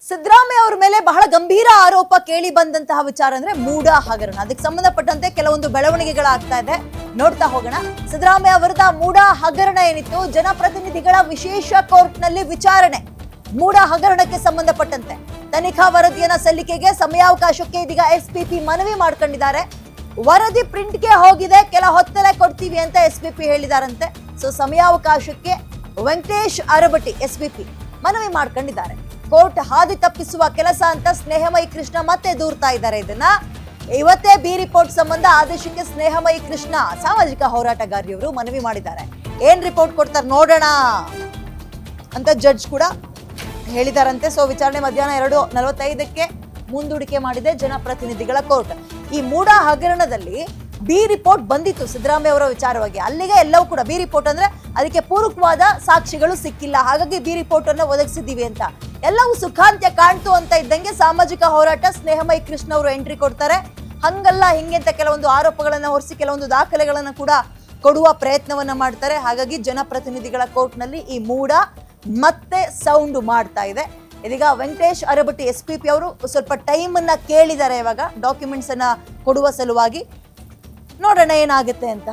ಸಿದ್ದರಾಮಯ್ಯ ಅವರ ಮೇಲೆ ಬಹಳ ಗಂಭೀರ ಆರೋಪ ಕೇಳಿ ಬಂದಂತಹ ವಿಚಾರ ಅಂದ್ರೆ ಮೂಡ ಹಗರಣ. ಅದಕ್ಕೆ ಸಂಬಂಧಪಟ್ಟಂತೆ ಕೆಲವೊಂದು ಬೆಳವಣಿಗೆಗಳಾಗ್ತಾ ಇದೆ, ನೋಡ್ತಾ ಹೋಗೋಣ. ಸಿದ್ದರಾಮಯ್ಯ ಅವರದ ಮೂಡ ಹಗರಣ ಏನಿತ್ತು, ಜನಪ್ರತಿನಿಧಿಗಳ ವಿಶೇಷ ಕೋರ್ಟ್ ನಲ್ಲಿ ವಿಚಾರಣೆ. ಮೂಡ ಹಗರಣಕ್ಕೆ ಸಂಬಂಧಪಟ್ಟಂತೆ ತನಿಖಾ ವರದಿಯನ್ನ ಸಲ್ಲಿಕೆಗೆ ಸಮಯಾವಕಾಶಕ್ಕೆ ಇದೀಗ ಎಸ್ಪಿಪಿ ಮನವಿ ಮಾಡ್ಕೊಂಡಿದ್ದಾರೆ. ವರದಿ ಪ್ರಿಂಟ್ಗೆ ಹೋಗಿದೆ, ಕೆಲ ಹೊತ್ತಲ್ಲೇ ಕೊಡ್ತೀವಿ ಅಂತ ಎಸ್ಪಿಪಿ ಹೇಳಿದಾರಂತೆ. ಸೊ ಸಮಯಾವಕಾಶಕ್ಕೆ ವೆಂಕಟೇಶ್ ಅರಬಟಿ ಎಸ್ಪಿಪಿ ಮನವಿ ಮಾಡ್ಕೊಂಡಿದ್ದಾರೆ. ಕೋರ್ಟ್ ಹಾದಿ ತಪ್ಪಿಸುವ ಕೆಲಸ ಅಂತ ಸ್ನೇಹಮಯಿ ಕೃಷ್ಣ ಮತ್ತೆ ದೂರ್ತಾ ಇದ್ದಾರೆ. ಇದನ್ನ ಇವತ್ತೇ ಬಿ ರಿಪೋರ್ಟ್ ಸಂಬಂಧ ಆದೇಶಕ್ಕೆ ಸ್ನೇಹಮಯಿ ಕೃಷ್ಣ ಸಾಮಾಜಿಕ ಹೋರಾಟಗಾರಿಯವರು ಮನವಿ ಮಾಡಿದ್ದಾರೆ. ಏನ್ ರಿಪೋರ್ಟ್ ಕೊಡ್ತಾರೆ ನೋಡೋಣ ಅಂತ ಜಡ್ಜ್ ಕೂಡ ಹೇಳಿದಾರಂತೆ. ಸೊ ವಿಚಾರಣೆ ಮಧ್ಯಾಹ್ನ 2:45ಕ್ಕೆ ಮುಂದೂಡಿಕೆ ಮಾಡಿದೆ ಜನಪ್ರತಿನಿಧಿಗಳ ಕೋರ್ಟ್. ಈ ಮೂಡ ಹಗರಣದಲ್ಲಿ ಬಿ ರಿಪೋರ್ಟ್ ಬಂದಿತ್ತು ಸಿದ್ದರಾಮಯ್ಯ ಅವರ ವಿಚಾರವಾಗಿ. ಅಲ್ಲಿಗೆ ಎಲ್ಲವೂ ಕೂಡ ಬಿ ರಿಪೋರ್ಟ್ ಅಂದ್ರೆ ಅದಕ್ಕೆ ಪೂರಕವಾದ ಸಾಕ್ಷಿಗಳು ಸಿಕ್ಕಿಲ್ಲ, ಹಾಗಾಗಿ ಬಿ ರಿಪೋರ್ಟ್ ಅನ್ನು ಒದಗಿಸಿದೀವಿ ಅಂತ ಎಲ್ಲವೂ ಸುಖಾಂತ್ಯ ಕಾಣ್ತು ಅಂತ ಇದ್ದಂಗೆ ಸಾಮಾಜಿಕ ಹೋರಾಟ ಸ್ನೇಹಮಯಿ ಕೃಷ್ಣ ಅವರು ಎಂಟ್ರಿ ಕೊಡ್ತಾರೆ. ಹಂಗಲ್ಲ ಹಿಂಗೆ ಅಂತ ಕೆಲವೊಂದು ಆರೋಪಗಳನ್ನ ಹೊರಿಸಿ ಕೆಲವೊಂದು ದಾಖಲೆಗಳನ್ನ ಕೂಡ ಕೊಡುವ ಪ್ರಯತ್ನವನ್ನ ಮಾಡ್ತಾರೆ. ಹಾಗಾಗಿ ಜನಪ್ರತಿನಿಧಿಗಳ ಕೋರ್ಟ್ ನಲ್ಲಿ ಈ ಮೂಡ ಮತ್ತೆ ಸೌಂಡ್ ಮಾಡ್ತಾ ಇದೆ. ಇದೀಗ ವೆಂಕಟೇಶ್ ಅರಬಟಿ ಎಸ್ಪಿಪಿ ಅವರು ಸ್ವಲ್ಪ ಟೈಮ್ ಅನ್ನ ಕೇಳಿದ್ದಾರೆ ಇವಾಗ ಡಾಕ್ಯುಮೆಂಟ್ಸ್ ಅನ್ನ ಕೊಡುವ ಸಲುವಾಗಿ. ನೋಡೋಣ ಏನಾಗುತ್ತೆ ಅಂತ.